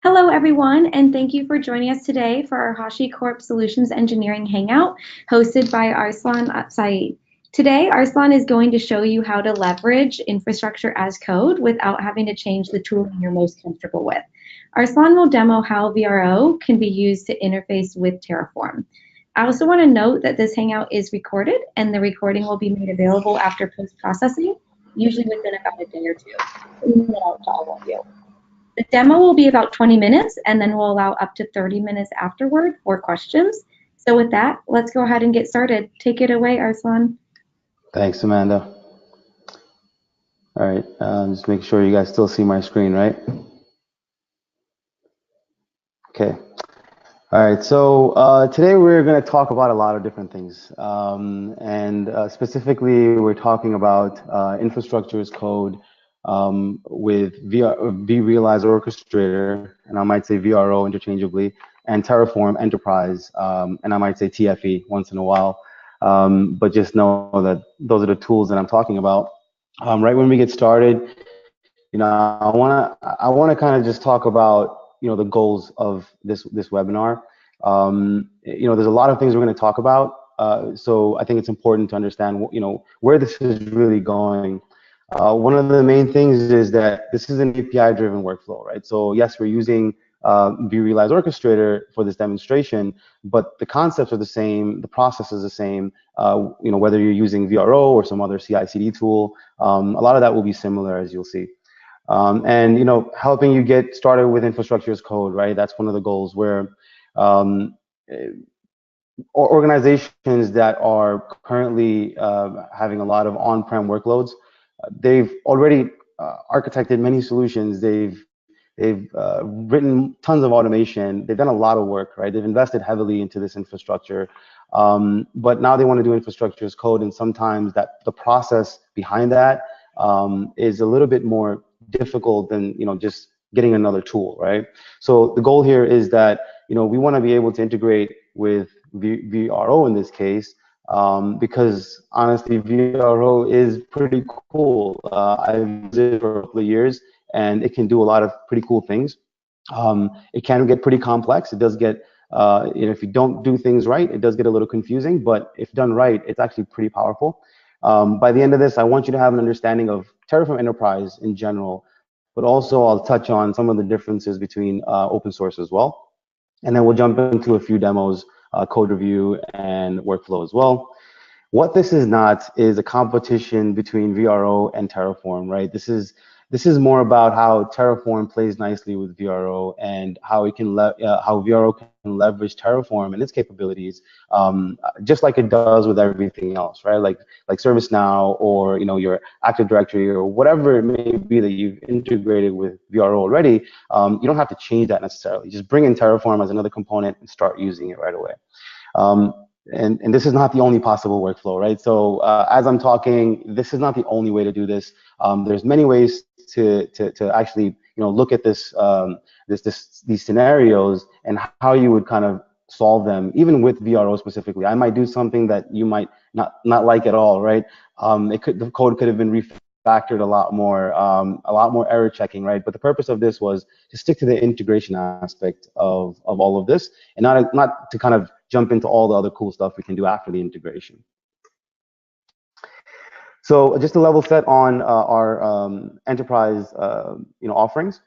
Hello, everyone, and thank you for joining us today for our HashiCorp Solutions Engineering Hangout, hosted by Arslan Saeed. Today, Arslan is going to show you how to leverage infrastructure as code without having to change the tooling you're most comfortable with. Arslan will demo how VRO can be used to interface with Terraform. I also want to note that this Hangout is recorded, and the recording will be made available after post-processing, usually within about a day or two. Sending it out to all of you. The demo will be about 20 minutes, and then we'll allow up to 30 minutes afterward for questions. So with that, let's go ahead and get started. Take it away, Arslan. Thanks, Amanda. All right, just make sure you guys still see my screen, right? Okay. All right, so today we're going to talk about a lot of different things. Specifically, we're talking about infrastructure as code with vRealize Orchestrator, and I might say VRO interchangeably, and Terraform Enterprise, and I might say TFE once in a while. But just know that those are the tools that I'm talking about. Right when we get started, I wanna kind of just talk about the goals of this webinar. There's a lot of things we're going to talk about, so I think it's important to understand where this is really going. One of the main things is that this is an API-driven workflow, right? So yes, we're using vRealize Orchestrator for this demonstration, but the concepts are the same, the process is the same. Whether you're using VRO or some other CI/CD tool, a lot of that will be similar, as you'll see. Helping you get started with infrastructure as code, right? That's one of the goals where organizations that are currently having a lot of on-prem workloads, they've already architected many solutions. They've written tons of automation. They've done a lot of work, right? They've invested heavily into this infrastructure, but now they want to do infrastructure as code, and sometimes the process behind that is a little bit more difficult than just getting another tool, right? So the goal here is that we want to be able to integrate with VRO in this case, because honestly, VRO is pretty cool. I've used it for a couple of years, and it can do a lot of pretty cool things. It can get pretty complex. It does get, if you don't do things right, it does get a little confusing, but if done right, it's actually pretty powerful. By the end of this, I want you to have an understanding of Terraform Enterprise in general, but also I'll touch on some of the differences between open source as well. And then we'll jump into a few demos, code review, and workflow as well. What this is not is a competition between VRO and Terraform, right? This is more about how Terraform plays nicely with VRO and how how VRO can leverage Terraform and its capabilities, just like it does with everything else, right? Like ServiceNow or your Active Directory or whatever it may be that you've integrated with VRO already. You don't have to change that necessarily. Just bring in Terraform as another component and start using it right away. And this is not the only possible workflow, right? So as I'm talking, this is not the only way to do this. There's many ways to actually look at this these scenarios and how you would kind of solve them, even with VRO specifically. I might do something that you might not like at all, right? The code could have been refactored a lot more error checking, right? But the purpose of this was to stick to the integration aspect of all of this, and not to kind of jump into all the other cool stuff we can do after the integration. So just to level set on our enterprise offerings,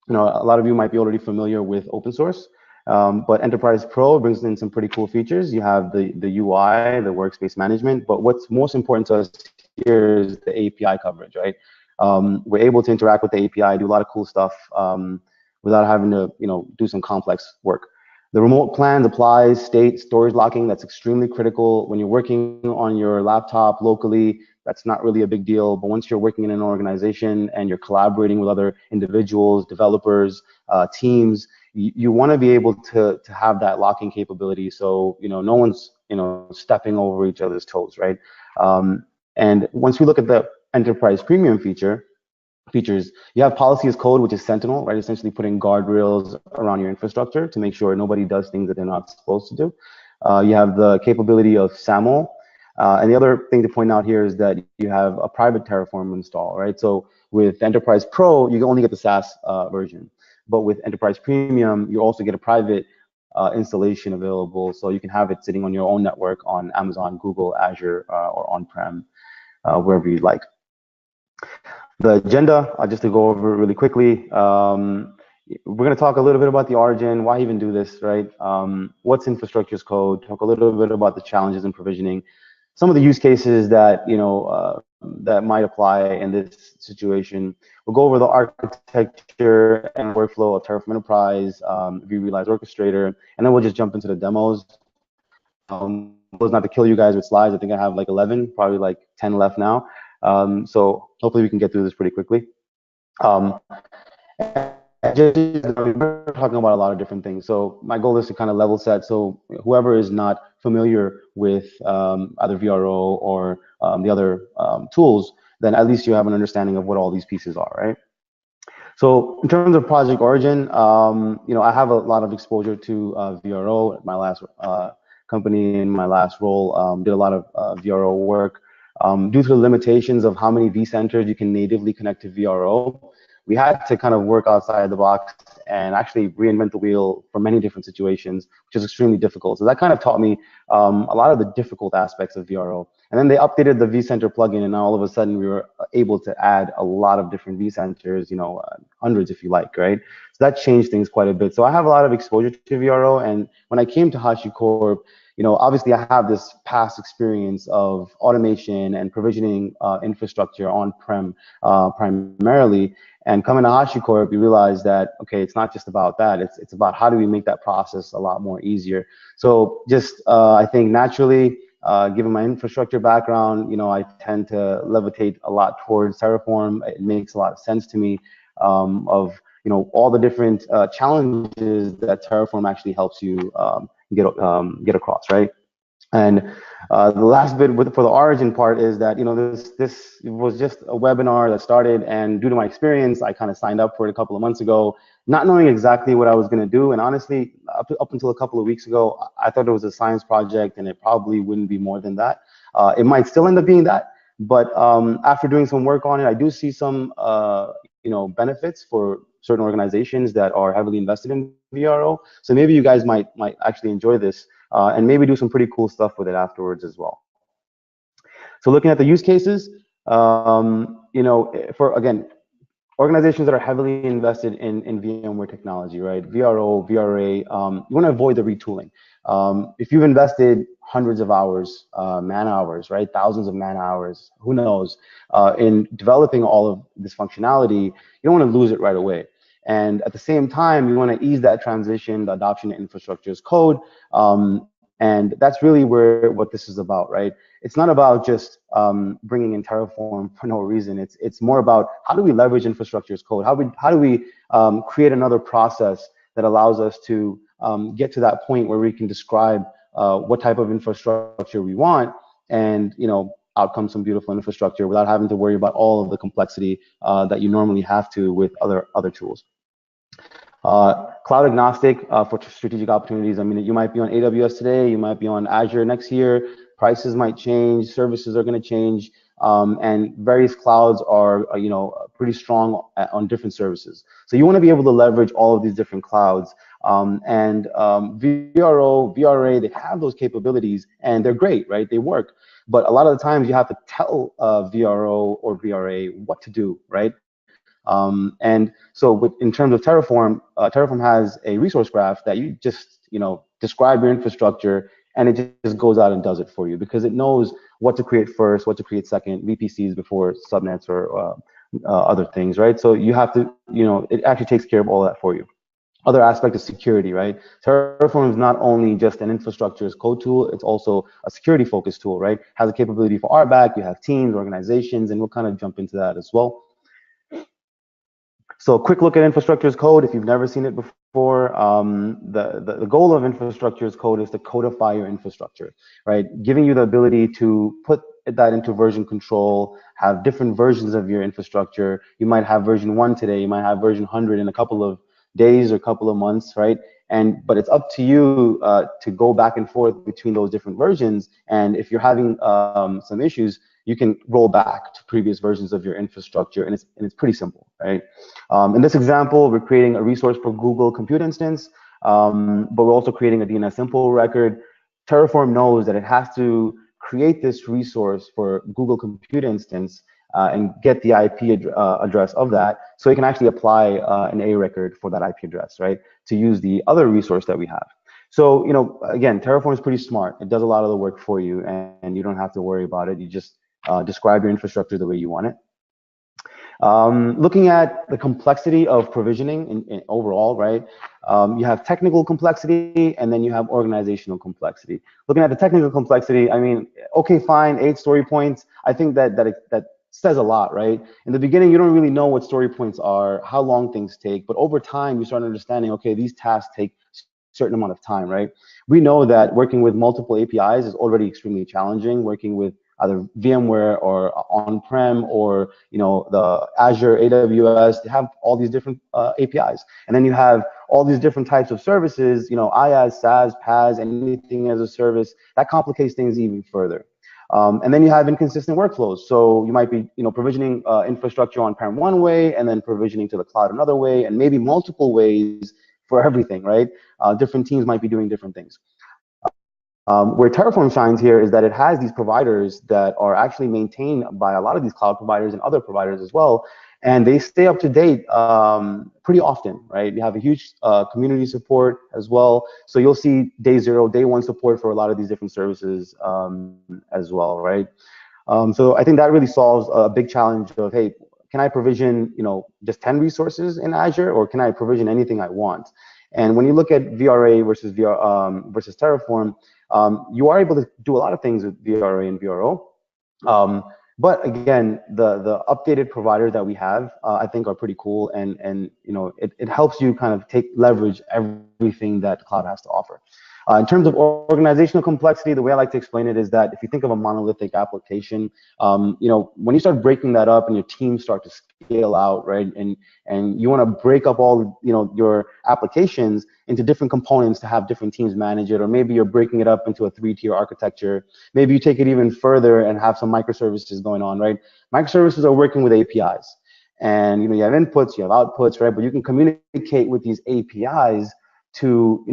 a lot of you might be already familiar with open source, but Enterprise Pro brings in some pretty cool features. You have the UI, the workspace management, but what's most important to us here is the API coverage, right? We're able to interact with the API, do a lot of cool stuff without having to do some complex work. The remote plans applies, state, storage locking, that's extremely critical. When you're working on your laptop locally, that's not really a big deal, but once you're working in an organization and you're collaborating with other individuals, developers, teams, you want to be able to have that locking capability so no one's stepping over each other's toes, right? And once we look at the Enterprise Premium features, you have policy as code, which is Sentinel, right? Essentially putting guardrails around your infrastructure to make sure nobody does things that they're not supposed to do. You have the capability of SAML. And the other thing to point out here is that you have a private Terraform install, right? So with Enterprise Pro, you only get the SaaS version. but with Enterprise Premium, you also get a private installation available, so you can have it sitting on your own network on Amazon, Google, Azure, or on-prem, wherever you'd like. The agenda, just to go over it really quickly, we're going to talk a little bit about the origin, why even do this, right? What's infrastructure as code, talk a little bit about the challenges in provisioning, some of the use cases that, that might apply in this situation. We'll go over the architecture and workflow of Terraform Enterprise, vRealize Orchestrator, and then we'll just jump into the demos. Not to kill you guys with slides. I think I have like 11, probably like 10 left now. So hopefully we can get through this pretty quickly. We're talking about a lot of different things. So my goal is to kind of level set. So whoever is not familiar with either VRO or the other tools, then at least you have an understanding of what all these pieces are, right? So in terms of project origin, I have a lot of exposure to VRO. My last company in my last role did a lot of VRO work. Due to the limitations of how many vCenters you can natively connect to VRO, we had to kind of work outside the box and actually reinvent the wheel for many different situations, which is extremely difficult. So that kind of taught me a lot of the difficult aspects of VRO. And then they updated the vCenter plugin, and now all of a sudden we were able to add a lot of different vCenters, hundreds if you like, right? So that changed things quite a bit. So I have a lot of exposure to VRO, and when I came to HashiCorp, obviously I have this past experience of automation and provisioning infrastructure on-prem primarily. And coming to HashiCorp, you realize that, okay, it's not just about that. It's about how do we make that process a lot more easier. So just, I think naturally, given my infrastructure background, I tend to levitate a lot towards Terraform. It makes a lot of sense to me of, all the different challenges that Terraform actually helps you get across, right? And the last bit for the origin part is that, this was just a webinar that started, and due to my experience, I kind of signed up for it a couple of months ago, not knowing exactly what I was going to do. And honestly, up until a couple of weeks ago, I thought it was a science project, and it probably wouldn't be more than that. It might still end up being that, but after doing some work on it, I do see some benefits for certain organizations that are heavily invested in VRO. So maybe you guys might actually enjoy this and maybe do some pretty cool stuff with it afterwards as well. So looking at the use cases, for again, organizations that are heavily invested in VMware technology, right? VRO, VRA, you want to avoid the retooling. If you've invested hundreds of hours, man hours, right? Thousands of man hours, who knows, in developing all of this functionality, you don't want to lose it right away. And at the same time, you want to ease that transition, the adoption of infrastructure as code. And that's really what this is about, right? It's not about just bringing in Terraform for no reason. It's more about how do we leverage infrastructure as code? How do we create another process that allows us to get to that point where we can describe what type of infrastructure we want, and out comes some beautiful infrastructure without having to worry about all of the complexity that you normally have to with other tools. Cloud agnostic for strategic opportunities. I mean, you might be on AWS today, you might be on Azure next year, prices might change, services are going to change, and various clouds are, pretty strong on different services. So you want to be able to leverage all of these different clouds. And VRO, VRA, they have those capabilities, and they're great, right? They work. But a lot of the times you have to tell VRO or VRA what to do, right? And so in terms of Terraform, Terraform has a resource graph that you just, describe your infrastructure, and it just goes out and does it for you, because it knows what to create first, what to create second, VPCs before subnets or other things, right? So you have to, it actually takes care of all that for you. Other aspect is security, right? Terraform is not only just an infrastructure as code tool, it's also a security focused tool, right? Has a capability for RBAC, you have teams, organizations, and we'll kind of jump into that as well. So a quick look at infrastructure as code, if you've never seen it before. The goal of infrastructure as code is to codify your infrastructure, right? Giving you the ability to put that into version control, have different versions of your infrastructure. You might have version 1 today, you might have version 100 in a couple of days or a couple of months, right? But it's up to you to go back and forth between those different versions. And if you're having some issues, you can roll back to previous versions of your infrastructure, and it's pretty simple, right? In this example, we're creating a resource for Google Compute Instance, but we're also creating a DNS simple record. Terraform knows that it has to create this resource for Google Compute Instance and get the IP address of that, so it can actually apply an A record for that IP address, right, to use the other resource that we have. So, again, Terraform is pretty smart. It does a lot of the work for you, and you don't have to worry about it. You just describe your infrastructure the way you want it. Looking at the complexity of provisioning in overall, right? You have technical complexity, and then you have organizational complexity. Looking at the technical complexity, I mean, okay, fine, 8 story points. I think that says a lot, right? In the beginning, you don't really know what story points are, how long things take, but over time, you start understanding, okay, these tasks take a certain amount of time, right? We know that working with multiple APIs is already extremely challenging. Working with either VMware or on-prem or the Azure, AWS, they have all these different APIs, and then you have all these different types of services, IaaS, SaaS, PaaS, anything as a service. That complicates things even further. And then you have inconsistent workflows. So you might be provisioning infrastructure on-prem one way, and then provisioning to the cloud another way, and maybe multiple ways for everything, right? Different teams might be doing different things. Where Terraform shines here is that it has these providers that are actually maintained by a lot of these cloud providers and other providers as well, and they stay up to date pretty often, right? You have a huge community support as well, so you'll see day 0, day 1 support for a lot of these different services as well, right? So I think that really solves a big challenge of, hey, can I provision just 10 resources in Azure, or can I provision anything I want? And when you look at VRA versus Terraform, you are able to do a lot of things with VRA and VRO. But again, the updated providers that we have, I think, are pretty cool, and it helps you kind of leverage everything that the cloud has to offer. In terms of organizational complexity, the way I like to explain it is that if you think of a monolithic application, when you start breaking that up and your teams start to scale out, right, and you want to break up all your applications into different components to have different teams manage it, or maybe you're breaking it up into a 3-tier architecture. Maybe you take it even further and have some microservices going on, right? Microservices are working with APIs, and you have inputs, you have outputs, right? But you can communicate with these APIs to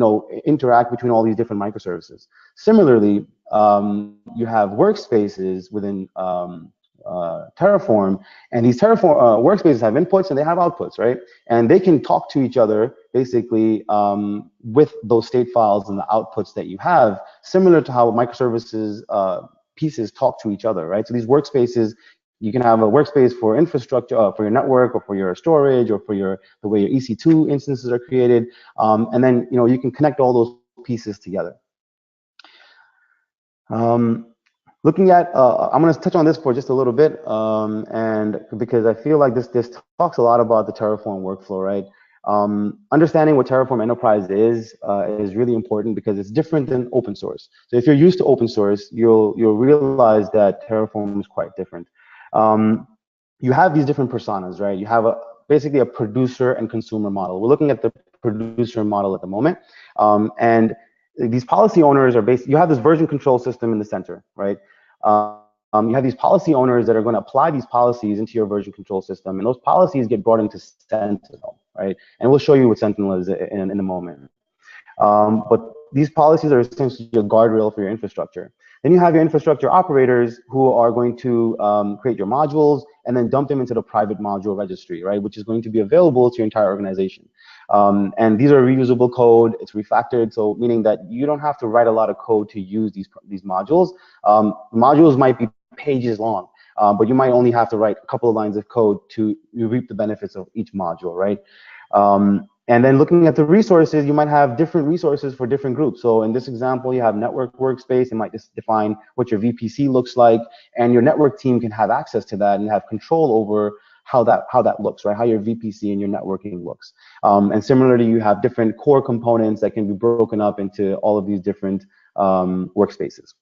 interact between all these different microservices. Similarly, you have workspaces within Terraform, and these Terraform workspaces have inputs and they have outputs, right? And they can talk to each other basically with those state files and the outputs that you have, similar to how microservices pieces talk to each other, right? So these workspaces, you can have a workspace for infrastructure, for your network, or for your storage, or for the way your EC2 instances are created, and then you can connect all those pieces together. Looking at, I'm going to touch on this for just a little bit, and because I feel like this talks a lot about the Terraform workflow, right? Understanding what Terraform Enterprise is really important, because it's different than open source. So if you're used to open source, you'll realize that Terraform is quite different. You have these different personas, right? You have basically a producer and consumer model. We're looking at the producer model at the moment, and these policy owners are you have this version control system in the center, right? You have these policy owners that are going to apply these policies into your version control system, and those policies get brought into Sentinel, right? And we'll show you what Sentinel is in a moment. But these policies are essentially a guardrail for your infrastructure. Then you have your infrastructure operators who are going to create your modules and then dump them into the private module registry, right, which is going to be available to your entire organization. And these are reusable code, it's refactored, so meaning that you don't have to write a lot of code to use these modules. Modules might be pages long, but you might only have to write a couple of lines of code to reap the benefits of each module, right? And then looking at the resources, you might have different resources for different groups. So in this example, you have network workspace. It might just define what your VPC looks like, and your network team can have access to that and have control over how that looks, right? How your VPC and your networking looks. And similarly, you have different core components that can be broken up into all of these different workspaces.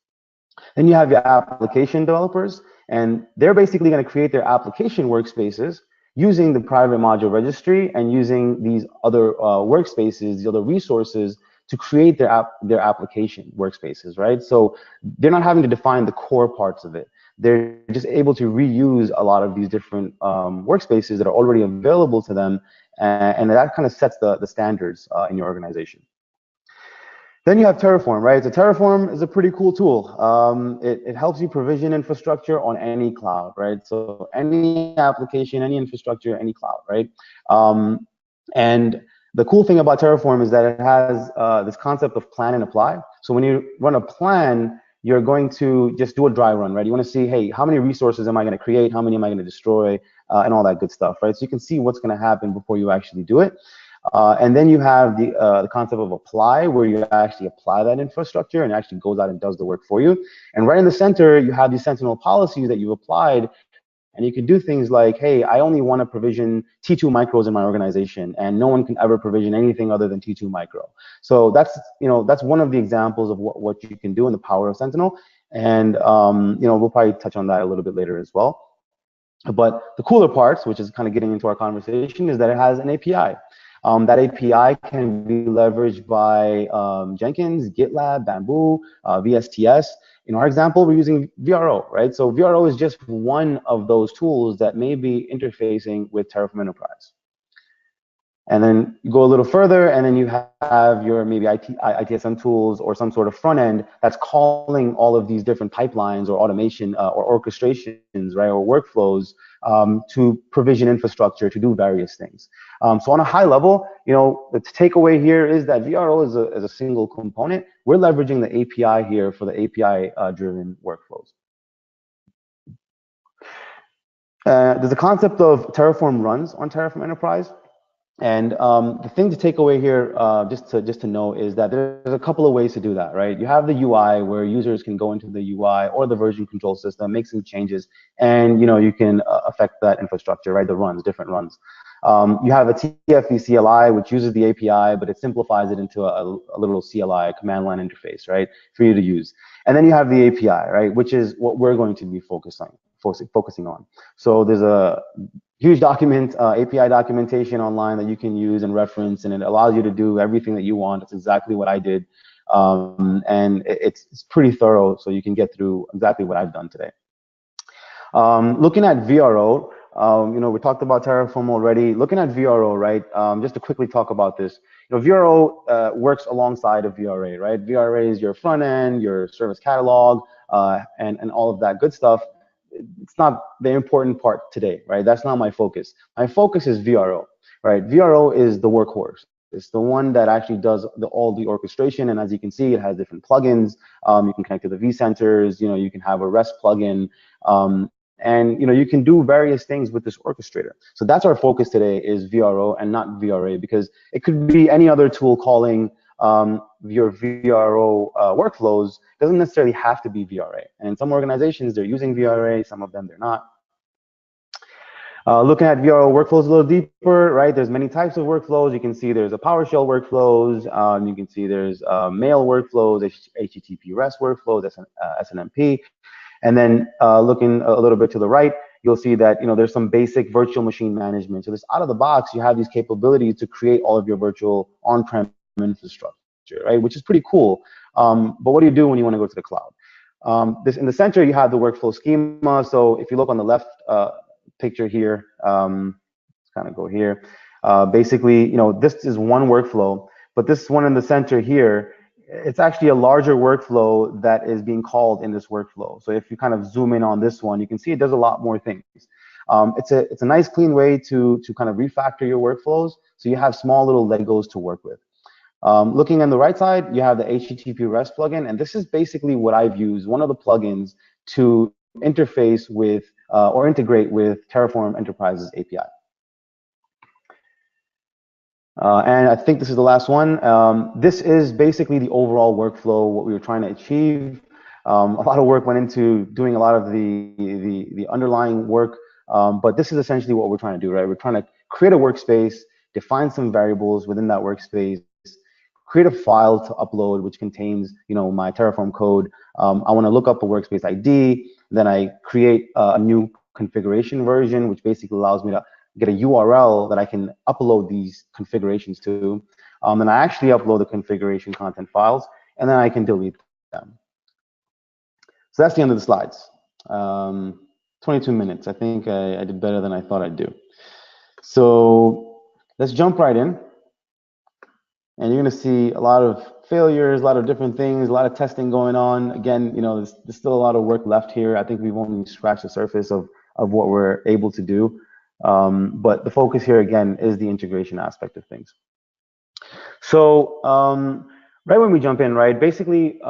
Then you have your application developers, and they're basically going to create their application workspaces using the private module registry and using these other workspaces, the other resources, to create their application workspaces, right? So they're not having to define the core parts of it. they're just able to reuse a lot of these different workspaces that are already available to them, and that kind of sets the standards in your organization. Then you have Terraform, right? So Terraform is a pretty cool tool. It helps you provision infrastructure on any cloud, right? So any application, any infrastructure, any cloud, right? And the cool thing about Terraform is that it has this concept of plan and apply. So when you run a plan, you're going to just do a dry run, right? You want to see, hey, how many resources am I going to create? How many am I going to destroy? And all that good stuff, right? So you can see what's going to happen before you actually do it. And then you have the concept of apply, where you actually apply that infrastructure and it actually goes out and does the work for you. And right in the center, you have these Sentinel policies that you've applied, and you can do things like, hey, I only want to provision T2 micros in my organization, and no one can ever provision anything other than T2 micro. So that's one of the examples of what you can do in the power of Sentinel. And we'll probably touch on that a little bit later as well. But the cooler parts, which is kind of getting into our conversation, is that it has an API. That API can be leveraged by Jenkins, GitLab, Bamboo, VSTS. In our example, we're using VRO, right? So VRO is just one of those tools that may be interfacing with Terraform Enterprise. And then you go a little further, and then you have your maybe ITSM tools or some sort of front end that's calling all of these different pipelines or automation or orchestrations, right, or workflows to provision infrastructure to do various things. So on a high level, the takeaway here is that VRO is a single component. We're leveraging the API here for the API-driven workflows. There's a concept of Terraform runs on Terraform Enterprise. And the thing to take away here, just to know, is that there's a couple of ways to do that, right? You have the UI, where users can go into the UI or the version control system, make some changes, and you can affect that infrastructure, right? The runs, different runs. You have a TFV CLI, which uses the API, but it simplifies it into a little CLI, command line interface, right, for you to use. And then you have the API, right, which is what we're going to be focusing on. So there's a huge API documentation online that you can use and reference, and it allows you to do everything that you want. It's exactly what I did, and it's pretty thorough, so you can get through exactly what I've done today. Looking at VRO, we talked about Terraform already. Looking at VRO, right? Just to quickly talk about this, VRO works alongside of VRA, right? VRA is your front end, your service catalog, and all of that good stuff. It's not the important part today, right? That's not my focus. My focus is VRO, right? VRO is the workhorse. It's the one that actually does all the orchestration, and as you can see, it has different plugins. You can connect to the vCenters. You can have a REST plugin, and you can do various things with this orchestrator. So that's our focus today, is VRO and not VRA, because it could be any other tool calling your VRO workflows. Doesn't necessarily have to be VRA. And some organizations, they're using VRA, some of them they're not. Looking at VRO workflows a little deeper, right? There's many types of workflows. You can see there's a PowerShell workflows. You can see there's mail workflows, HTTP REST workflows, SNMP. And then looking a little bit to the right, you'll see that there's some basic virtual machine management. So this out of the box, you have these capabilities to create all of your virtual on-prem infrastructure, right? Which is pretty cool. But what do you do when you want to go to the cloud? In the center, you have the workflow schema. So if you look on the left picture here, let's kind of go here. Basically, this is one workflow, but this one in the center here, it's actually a larger workflow that is being called in this workflow. So if you kind of zoom in on this one, you can see it does a lot more things. It's a nice, clean way to kind of refactor your workflows, so you have small little Legos to work with. Looking on the right side, you have the HTTP REST plugin, and this is basically what I've used, one of the plugins to interface with or integrate with Terraform Enterprise's API. And I think this is the last one. This is basically the overall workflow, what we were trying to achieve. A lot of work went into doing a lot of the underlying work, but this is essentially what we're trying to do, right? We're trying to create a workspace, define some variables within that workspace, create a file to upload which contains my Terraform code. I want to look up a workspace ID, then I create a new configuration version, which basically allows me to get a URL that I can upload these configurations to. Then I actually upload the configuration content files, and then I can delete them. So that's the end of the slides. 22 minutes. I think I did better than I thought I'd do. So let's jump right in. And you're going to see a lot of failures, a lot of different things, a lot of testing going on. Again, there's still a lot of work left here. I think we've only scratched the surface of what we're able to do. But the focus here, again, is the integration aspect of things. So right when we jump in, right, basically,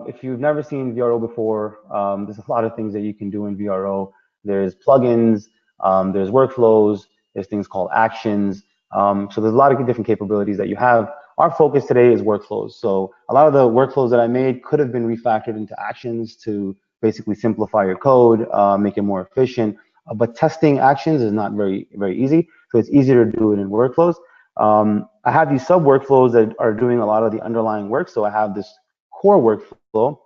if you've never seen VRO before, there's a lot of things that you can do in VRO. There's plugins, there's workflows, there's things called actions. So there's a lot of different capabilities that you have. Our focus today is workflows. So a lot of the workflows that I made could have been refactored into actions to basically simplify your code, make it more efficient. But testing actions is not very easy. So it's easier to do it in workflows. I have these sub workflows that are doing a lot of the underlying work. So I have this core workflow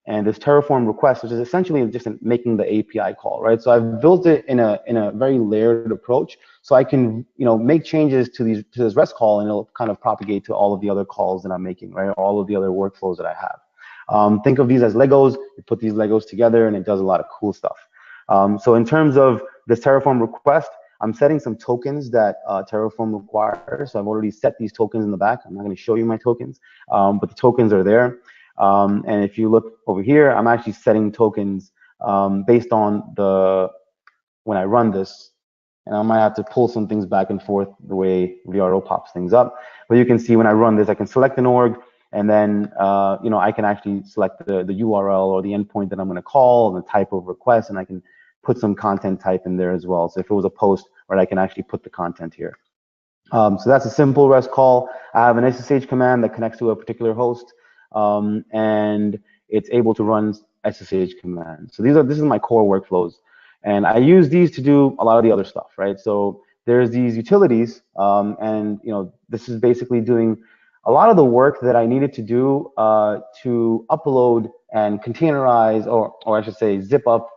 and this Terraform request, which is essentially just making the API call, right? So I've built it in a very layered approach, so I can make changes to this REST call, and it'll kind of propagate to all of the other calls that I'm making, right? All of the other workflows that I have. Think of these as Legos. You put these Legos together, and it does a lot of cool stuff. So in terms of this Terraform request, I'm setting some tokens that Terraform requires. So I've already set these tokens in the back. I'm not going to show you my tokens, but the tokens are there. And if you look over here, I'm actually setting tokens based on when I run this. And I might have to pull some things back and forth the way VRO pops things up. But you can see when I run this, I can select an org, and then I can actually select the URL or the endpoint that I'm going to call and the type of request, and I can put some content type in there as well. So if it was a post, right, I can actually put the content here. So that's a simple REST call. I have an SSH command that connects to a particular host, and it's able to run SSH commands. So this is my core workflows, and I use these to do a lot of the other stuff, right? So there's these utilities, and this is basically doing a lot of the work that I needed to do to upload and containerize, or I should say, zip up,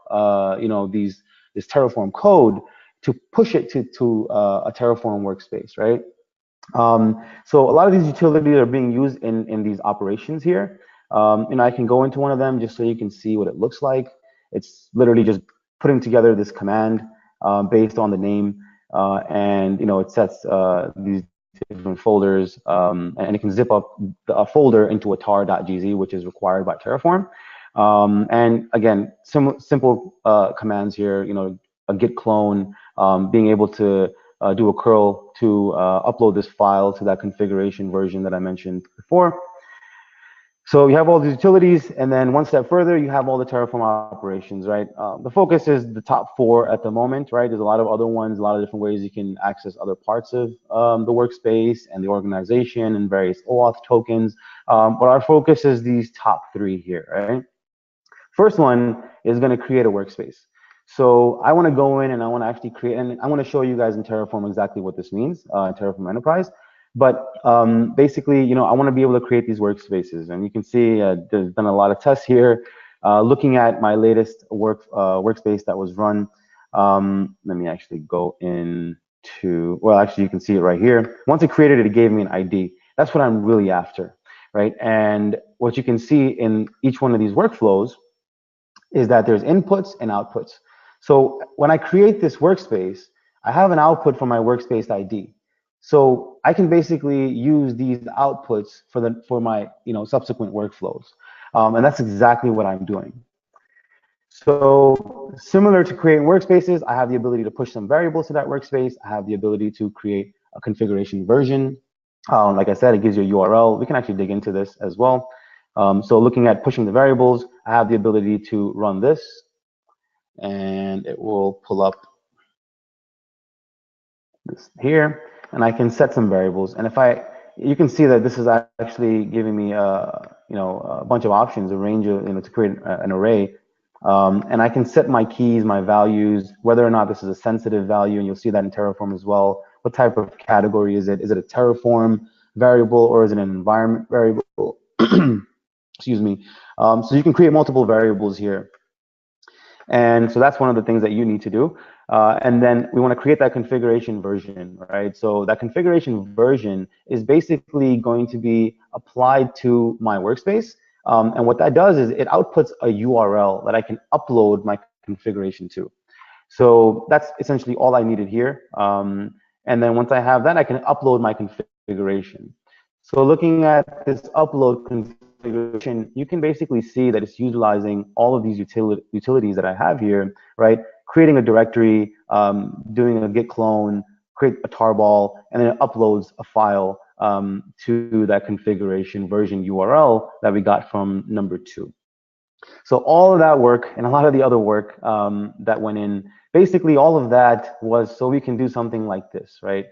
this Terraform code to push it to a Terraform workspace, right? So a lot of these utilities are being used in these operations here. I can go into one of them just so you can see what it looks like. It's literally just putting together this command based on the name, and it sets these different folders, and it can zip up a folder into a tar.gz, which is required by Terraform. And again, simple commands here, a git clone, being able to do a curl to upload this file to that configuration version that I mentioned before. So you have all these utilities, and then one step further, you have all the Terraform operations, right? The focus is the top 4 at the moment, right? There's a lot of other ones, a lot of different ways you can access other parts of the workspace and the organization and various OAuth tokens. But our focus is these top 3 here, right? First one is going to create a workspace. So I want to go in and I want to actually create, and I want to show you guys in Terraform exactly what this means, Terraform Enterprise. But basically, I want to be able to create these workspaces. And you can see there's been a lot of tests here. Looking at my latest workspace that was run, let me actually go into, well, actually, you can see it right here. Once it created it, it gave me an ID. That's what I'm really after, right? And what you can see in each one of these workflows is that there's inputs and outputs. So when I create this workspace, I have an output for my workspace ID. So I can basically use these outputs for my subsequent workflows, and that's exactly what I'm doing. So similar to creating workspaces, I have the ability to push some variables to that workspace. I have the ability to create a configuration version. Like I said, it gives you a URL. We can actually dig into this as well. So looking at pushing the variables, I have the ability to run this, and it will pull up this here, and I can set some variables. And you can see that this is actually giving me a bunch of options, a range of to create an array. And I can set my keys, my values, whether or not this is a sensitive value, and you'll see that in Terraform as well. What type of category is it? Is it a Terraform variable, or is it an environment variable? Excuse me. So you can create multiple variables here. And so that's one of the things that you need to do. And then we want to create that configuration version, right? So that configuration version is basically going to be applied to my workspace. And what that does is it outputs a URL that I can upload my configuration to. So that's essentially all I needed here. And then once I have that, I can upload my configuration. So looking at this upload configuration, you can basically see that it's utilizing all of these utilities that I have here, right? Creating a directory, doing a git clone, create a tarball, and then it uploads a file to that configuration version URL that we got from number 2. So all of that work and a lot of the other work that went in, basically all of that was so we can do something like this, right,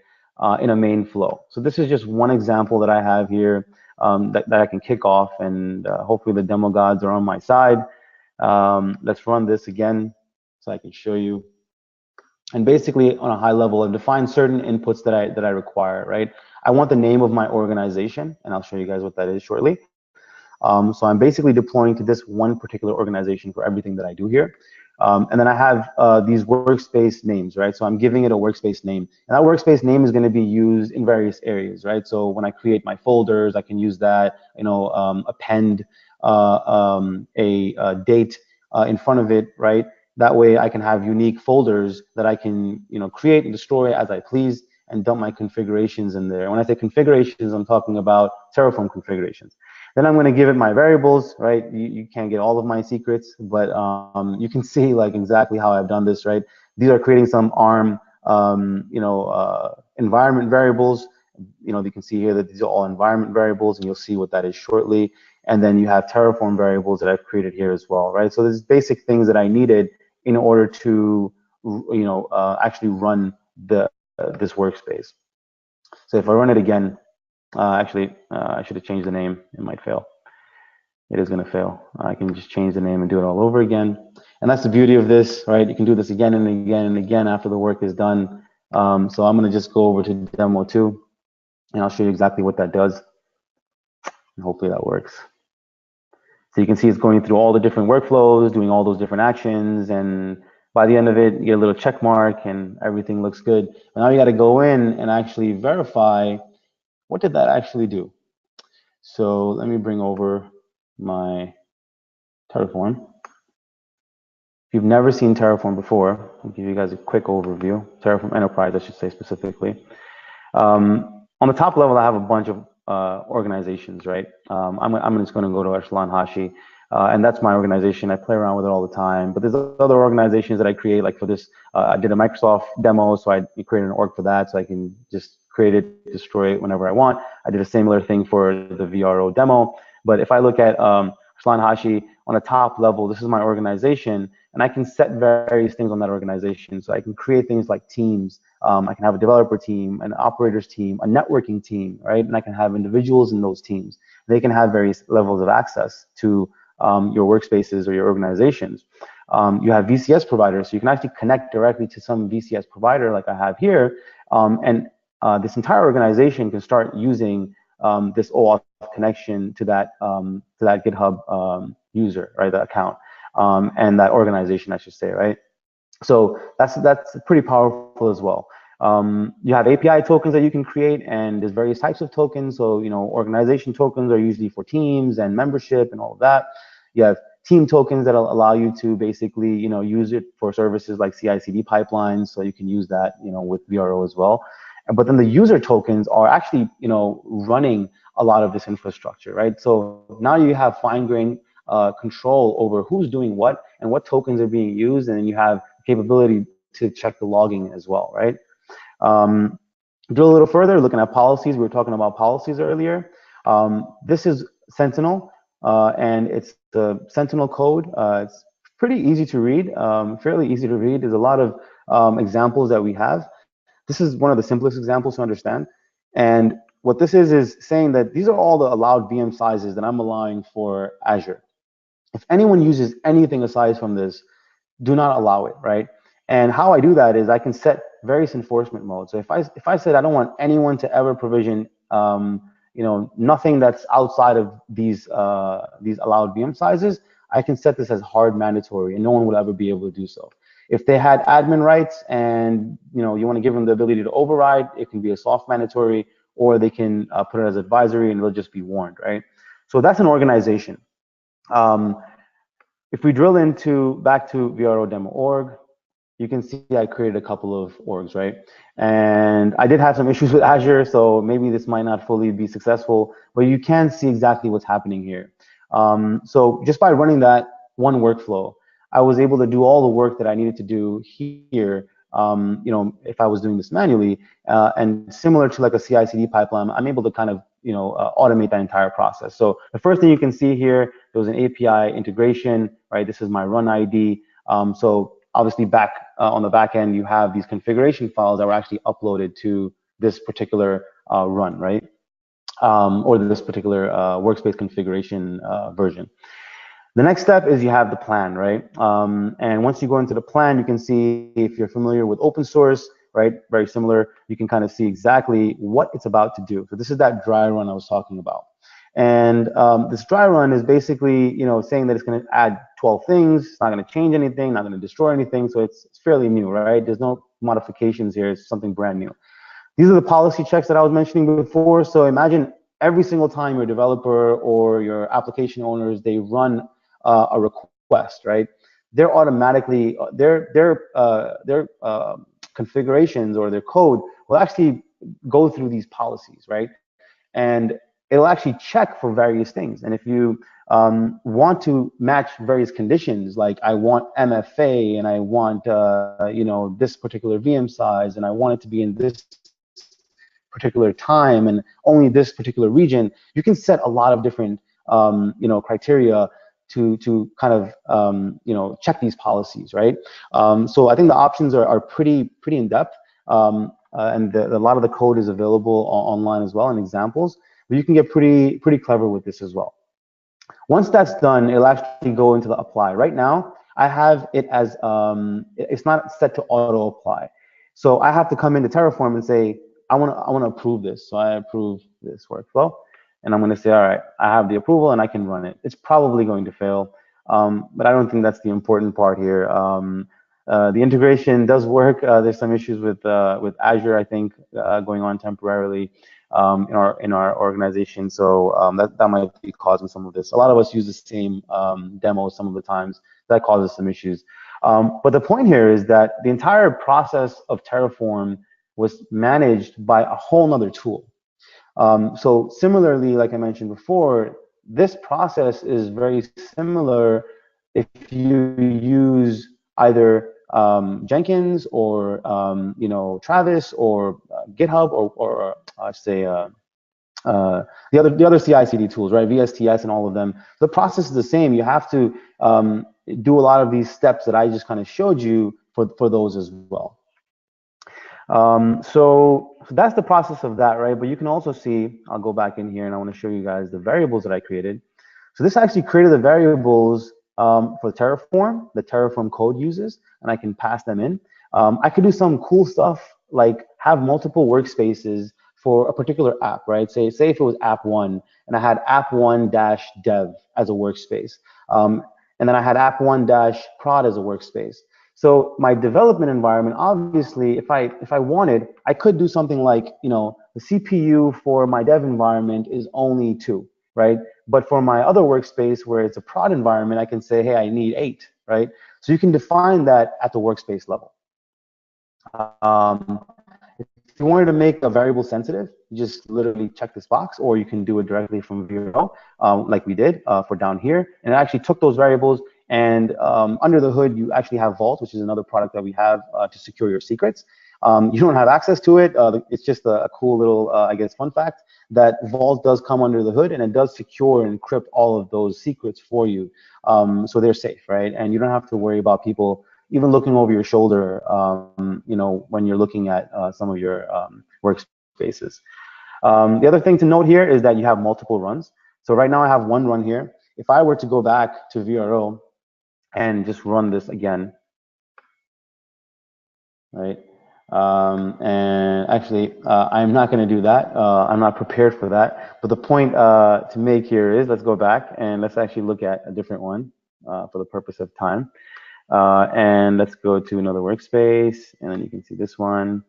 in a main flow. So this is just one example that I have here that I can kick off, and hopefully the demo gods are on my side. Let's run this again so I can show you. And basically, on a high level, I've defined certain inputs that I require, right? I want the name of my organization, and I'll show you guys what that is shortly. So I'm basically deploying to this one particular organization for everything that I do here. And then I have these workspace names, right? So I'm giving it a workspace name. And that workspace name is going to be used in various areas, right? So when I create my folders, I can use that, append a date in front of it, right? That way I can have unique folders that I can, create and destroy as I please and dump my configurations in there. When I say configurations, I'm talking about Terraform configurations. Then I'm going to give it my variables, right? You can't get all of my secrets, but you can see like exactly how I've done this, right? These are creating some ARM, environment variables. You can see here that these are all environment variables, and you'll see what that is shortly. And then you have Terraform variables that I've created here as well, right? So there's basic things that I needed in order to, actually run this workspace. So if I run it again, I should have changed the name. It might fail. It is going to fail. I can just change the name and do it all over again. And that's the beauty of this, right? You can do this again and again and again after the work is done. So I'm going to just go over to demo 2, and I'll show you exactly what that does. And hopefully that works. So you can see it's going through all the different workflows, doing all those different actions, and by the end of it, you get a little check mark and everything looks good. But now you got to go in and actually verify, what did that actually do? So let me bring over my Terraform. If you've never seen Terraform before, I'll give you guys a quick overview. Terraform Enterprise, I should say specifically. On the top level, I have a bunch of organizations, right? I'm just going to go to Arslan Hashi, and that's my organization. I play around with it all the time. But there's other organizations that I create, like for this, I did a Microsoft demo, so I created an org for that, so I can just create it, destroy it whenever I want. I did a similar thing for the VRO demo. But if I look at Arslan Hashi, on the top level, this is my organization, and I can set various things on that organization. So I can create things like teams. I can have a developer team, an operators team, a networking team, right? And I can have individuals in those teams. They can have various levels of access to your workspaces or your organizations. You have VCS providers, so you can actually connect directly to some VCS provider like I have here, and this entire organization can start using this OAuth connection to that GitHub user, right, that account, and that organization, I should say, right? So that's pretty powerful as well. You have API tokens that you can create, and there's various types of tokens. So organization tokens are usually for teams and membership and all of that. You have team tokens that allow you to basically use it for services like CI/CD pipelines. So you can use that with VRO as well. But then the user tokens are actually running a lot of this infrastructure, right? So now you have fine-grained control over who's doing what and what tokens are being used, and then you have capability to check the logging as well, right? Drill a little further, looking at policies. We were talking about policies earlier. This is Sentinel, and it's the Sentinel code. It's pretty easy to read, fairly easy to read. There's a lot of examples that we have. This is one of the simplest examples to understand. And what this is saying that these are all the allowed VM sizes that I'm allowing for Azure. If anyone uses anything aside from this, do not allow it, right? And how I do that is I can set various enforcement modes. So if I said I don't want anyone to ever provision, nothing that's outside of these allowed VM sizes, I can set this as hard mandatory, and no one will ever be able to do so. If they had admin rights and you want to give them the ability to override, it can be a soft mandatory, or they can put it as advisory and they'll just be warned, right? So that's an organization. If we drill into back to VRO demo org, you can see I created a couple of orgs, right? And I did have some issues with Azure, so maybe this might not fully be successful, but you can see exactly what's happening here. So just by running that one workflow, I was able to do all the work that I needed to do here, if I was doing this manually, and similar to like a CI/CD pipeline, I'm able to kind of, automate that entire process. So the first thing you can see here, there was an API integration, right? This is my run ID. So obviously back on the back end, you have these configuration files that were actually uploaded to this particular run, right? Or this particular workspace configuration version. The next step is you have the plan, right? And once you go into the plan, you can see, if you're familiar with open source, right, very similar, you can kind of see exactly what it's about to do. So this is that dry run I was talking about. And this dry run is basically, saying that it's going to add 12 things. It's not going to change anything, not going to destroy anything. So it's fairly new, right? There's no modifications here. It's something brand new. These are the policy checks that I was mentioning before. So imagine every single time your developer or your application owners, they run a request, right? They're automatically, their configurations or their code will actually go through these policies, right? And it'll actually check for various things. And if you want to match various conditions, like I want MFA and I want this particular VM size and I want it to be in this particular time and only this particular region, you can set a lot of different criteria to kind of check these policies, right? So I think the options are pretty in depth, and a lot of the code is available online as well, and examples. But you can get pretty clever with this as well. Once that's done, it'll actually go into the apply. Right now, I have it as it's not set to auto apply, so I have to come into Terraform and say I want to approve this. So I approve this workflow. And I'm going to say, all right, I have the approval and I can run it. It's probably going to fail, but I don't think that's the important part here. The integration does work. There's some issues with Azure, I think, going on temporarily in our organization. So that might be causing some of this. A lot of us use the same demos some of the times. That causes some issues. But the point here is that the entire process of Terraform was managed by a whole nother tool. So similarly, like I mentioned before, this process is very similar if you use either Jenkins or Travis or GitHub or say the other CI/CD tools, right? VSTS and all of them. The process is the same. You have to do a lot of these steps that I just kind of showed you for those as well. So that's the process of that, right? But you can also see, I'll go back in here and I want to show you guys the variables that I created. So this actually created the variables for Terraform, the Terraform code uses, and I can pass them in. I could do some cool stuff like have multiple workspaces for a particular app, right? Say if it was app 1 and I had app1-dev as a workspace. And then I had app1-prod as a workspace. So my development environment, obviously, if I wanted, I could do something like, the CPU for my dev environment is only 2, right? But for my other workspace where it's a prod environment, I can say, hey, I need 8, right? So you can define that at the workspace level. If you wanted to make a variable sensitive, you just literally check this box, or you can do it directly from VRO, like we did for down here. And it actually took those variables, and under the hood, you actually have Vault, which is another product that we have to secure your secrets. You don't have access to it. It's just a cool little, I guess, fun fact that Vault does come under the hood, and it does secure and encrypt all of those secrets for you. So they're safe, right? And you don't have to worry about people even looking over your shoulder, when you're looking at some of your workspaces. The other thing to note here is that you have multiple runs. So right now I have one run here. If I were to go back to VRO and just run this again, right? And actually, I'm not going to do that. I'm not prepared for that. But the point to make here is, let's go back and let's actually look at a different one for the purpose of time. And let's go to another workspace, and then you can see this one.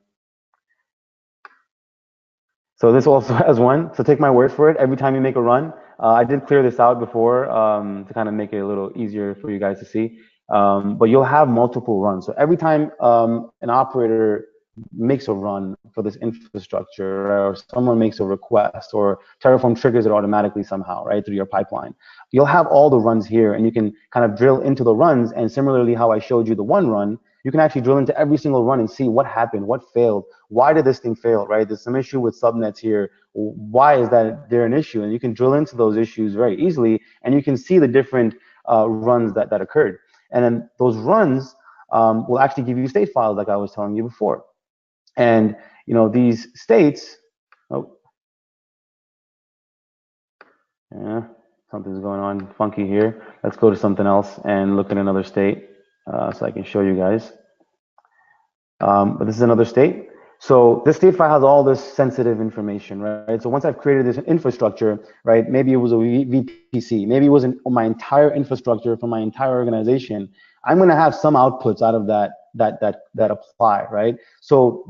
So this also has one. So take my word for it. Every time you make a run, I did clear this out before to kind of make it a little easier for you guys to see. But you'll have multiple runs. So every time an operator makes a run for this infrastructure, or someone makes a request, or Terraform triggers it automatically somehow, right, through your pipeline, you'll have all the runs here, and you can kind of drill into the runs. And similarly, how I showed you the one run, you can actually drill into every single run and see what happened, what failed, why did this thing fail, right? There's some issue with subnets here. Why is that there an issue? And you can drill into those issues very easily, and you can see the different runs that occurred. And then those runs will actually give you state files, like I was telling you before. And these states, oh, yeah, something's going on funky here. Let's go to something else and look at another state so I can show you guys. But this is another state. So this state file has all this sensitive information, right? So once I've created this infrastructure, right, maybe it was a VPC, maybe it wasn't my entire infrastructure for my entire organization, I'm going to have some outputs out of that apply, right? So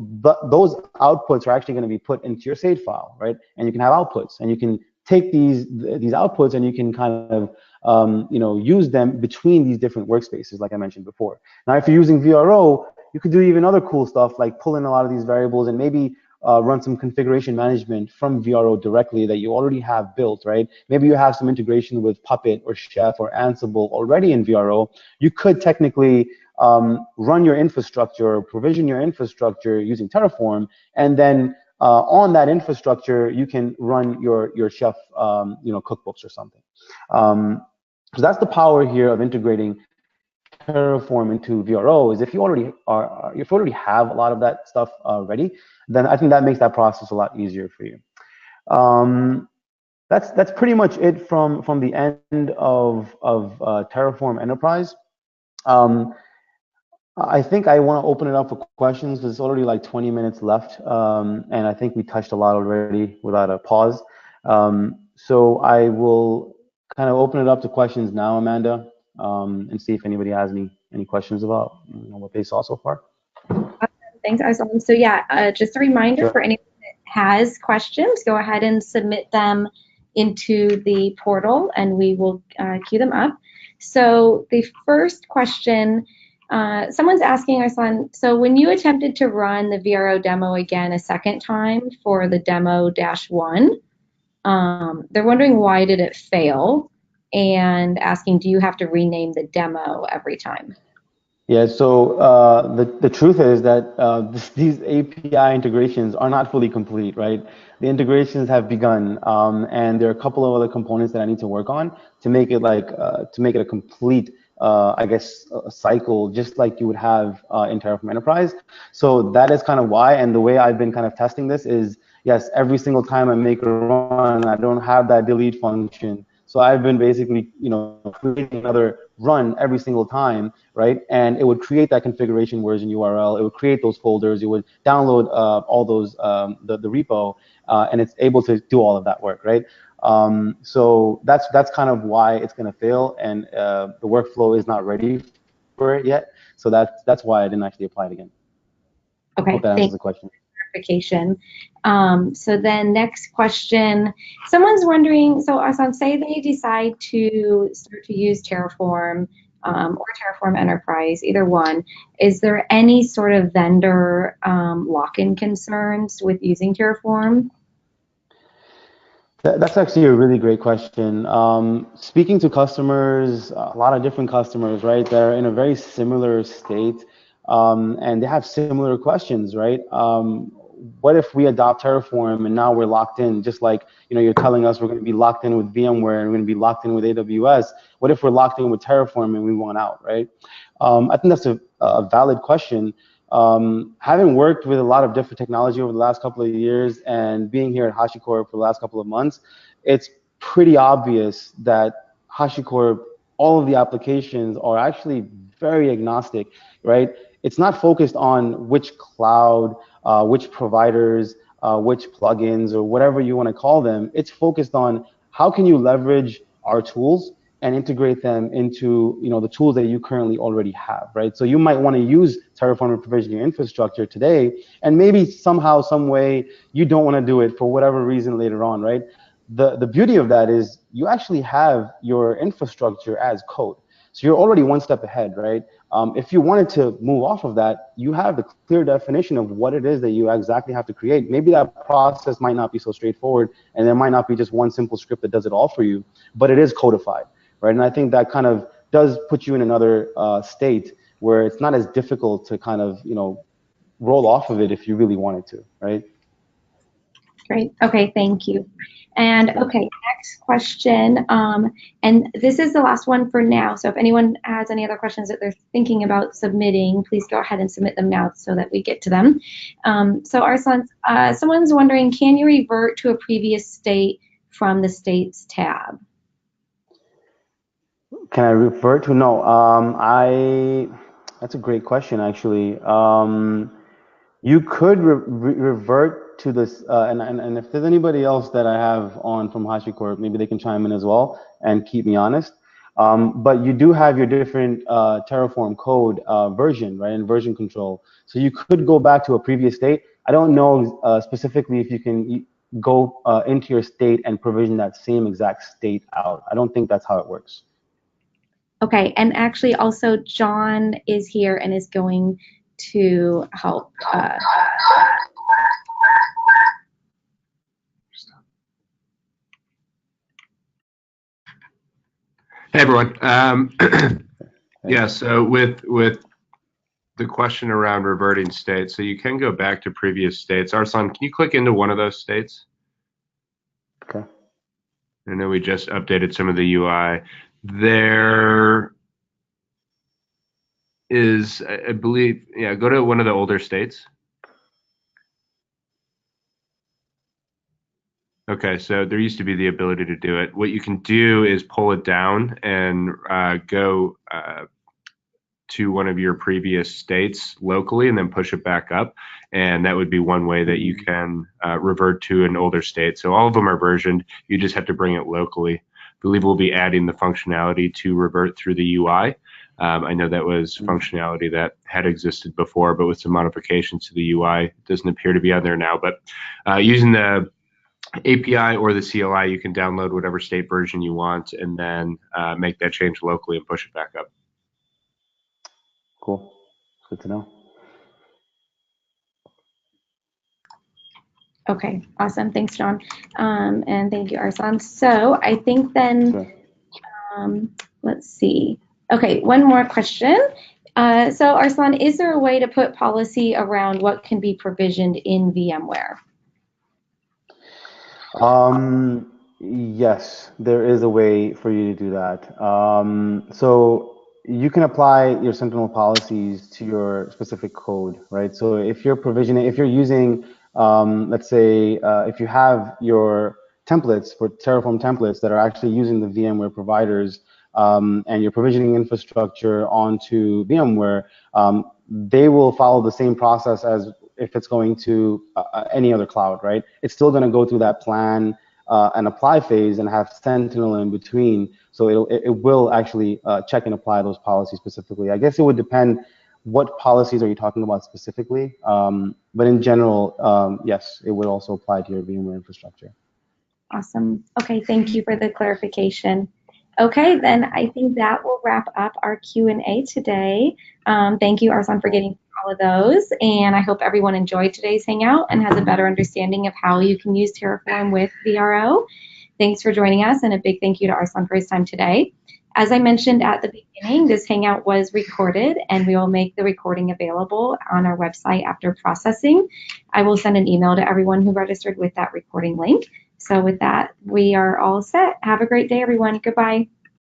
those outputs are actually going to be put into your state file, right? And you can have outputs, and you can take these outputs, and you can kind of use them between these different workspaces, like I mentioned before. Now, if you're using VRO, you could do even other cool stuff like pull in a lot of these variables and maybe run some configuration management from VRO directly that you already have built, right? Maybe you have some integration with Puppet or Chef or Ansible already in VRO. You could technically run your infrastructure or provision your infrastructure using Terraform, and then on that infrastructure, you can run your Chef cookbooks or something. So that's the power here of integrating Terraform into VRO. Is if you already have a lot of that stuff ready, then I think that makes that process a lot easier for you. That's pretty much it from the end of Terraform Enterprise. I think I want to open it up for questions because it's already like 20 minutes left, and I think we touched a lot already without a pause. So I will kind of open it up to questions now, Amanda, and see if anybody has any questions about what they saw so far. Thanks, Arslan. So yeah, just a reminder for anyone that has questions, go ahead and submit them into the portal, and we will queue them up. So the first question, someone's asking, Arslan, so when you attempted to run the VRO demo again a second time for the demo-1, they're wondering why did it fail, and asking, do you have to rename the demo every time? Yeah, so the truth is that these API integrations are not fully complete, right? The integrations have begun, and there are a couple of other components that I need to work on to make it a complete, I guess, a cycle, just like you would have in Terraform Enterprise. So that is kind of why, and the way I've been kind of testing this is, yes, every single time I make a run, I don't have that delete function. So I've been basically, creating another run every single time, right? And it would create that configuration version URL. It would create those folders. It would download all those, the repo, and it's able to do all of that work, right? So that's kind of why it's going to fail, and the workflow is not ready for it yet. So that's why I didn't actually apply it again. Okay, hope that answers the question. Clarification. So then next question, someone's wondering, so Arslan, say they decide to start to use Terraform or Terraform Enterprise, either one. Is there any sort of vendor lock-in concerns with using Terraform? That's actually a really great question. Speaking to customers, a lot of different customers, right? They're in a very similar state, and they have similar questions, right? What if we adopt Terraform and now we're locked in, just like you're telling us we're going to be locked in with VMware and we're going to be locked in with AWS. What if we're locked in with Terraform and we want out, right? I think that's a valid question. Having worked with a lot of different technology over the last couple of years and being here at HashiCorp for the last couple of months, it's pretty obvious that HashiCorp, all of the applications are actually very agnostic, right? It's not focused on which cloud, which providers, which plugins, or whatever you want to call them. It's focused on how can you leverage our tools and integrate them into the tools that you currently already have, right? So you might want to use Terraform to provision your infrastructure today, and maybe somehow, some way, you don't want to do it for whatever reason later on, right? the beauty of that is you actually have your infrastructure as code. So you're already one step ahead, right? If you wanted to move off of that, you have the clear definition of what it is that you exactly have to create. Maybe that process might not be so straightforward, and there might not be just one simple script that does it all for you, but it is codified, right? And I think that kind of does put you in another state where it's not as difficult to kind of, roll off of it if you really wanted to, right? Great. Okay, thank you. And okay, next question. And this is the last one for now. So if anyone has any other questions that they're thinking about submitting, please go ahead and submit them now so that we get to them. So Arslan, someone's wondering, can you revert to a previous state from the States tab? Can I revert to? No. That's a great question, actually. You could revert to this, and if there's anybody else that I have on from HashiCorp, maybe they can chime in as well and keep me honest. But you do have your different Terraform code version, right, and version control. So you could go back to a previous state. I don't know specifically if you can go into your state and provision that same exact state out. I don't think that's how it works. Okay, and actually also John is here and is going to help. Hey everyone. Yeah, so with the question around reverting states, so you can go back to previous states. Arslan, can you click into one of those states? Okay. I know we just updated some of the UI. There is, I believe, yeah, go to one of the older states. Okay, so there used to be the ability to do it. What you can do is pull it down and go to one of your previous states locally and then push it back up. And that would be one way that you can revert to an older state. So all of them are versioned. You just have to bring it locally. I believe we'll be adding the functionality to revert through the UI. I know that was functionality that had existed before, but with some modifications to the UI, it doesn't appear to be on there now. But using the API or the CLI, you can download whatever state version you want and then make that change locally and push it back up. Cool. Good to know. Okay, awesome. Thanks, John. And thank you, Arslan. So I think then, let's see. Okay, one more question. So Arslan, is there a way to put policy around what can be provisioned in VMware? Yes, there is a way for you to do that. So you can apply your Sentinel policies to your specific code, right? So if you're provisioning, if you're using, let's say, if you have your templates for Terraform templates that are actually using the VMware providers, and you're provisioning infrastructure onto VMware, they will follow the same process as if it's going to any other cloud, right? It's still going to go through that plan and apply phase and have Sentinel in between. So it will actually check and apply those policies specifically. I guess it would depend what policies are you talking about specifically. But in general, yes, it would also apply to your VMware infrastructure. Awesome. Okay, thank you for the clarification. Okay, then I think that will wrap up our Q&A today. Thank you, Arslan, for getting all of those, and I hope everyone enjoyed today's Hangout and has a better understanding of how you can use Terraform with VRO. Thanks for joining us, and a big thank you to Arslan for his time today. As I mentioned at the beginning, this Hangout was recorded, and we will make the recording available on our website after processing. I will send an email to everyone who registered with that recording link. So with that, we are all set. Have a great day, everyone. Goodbye.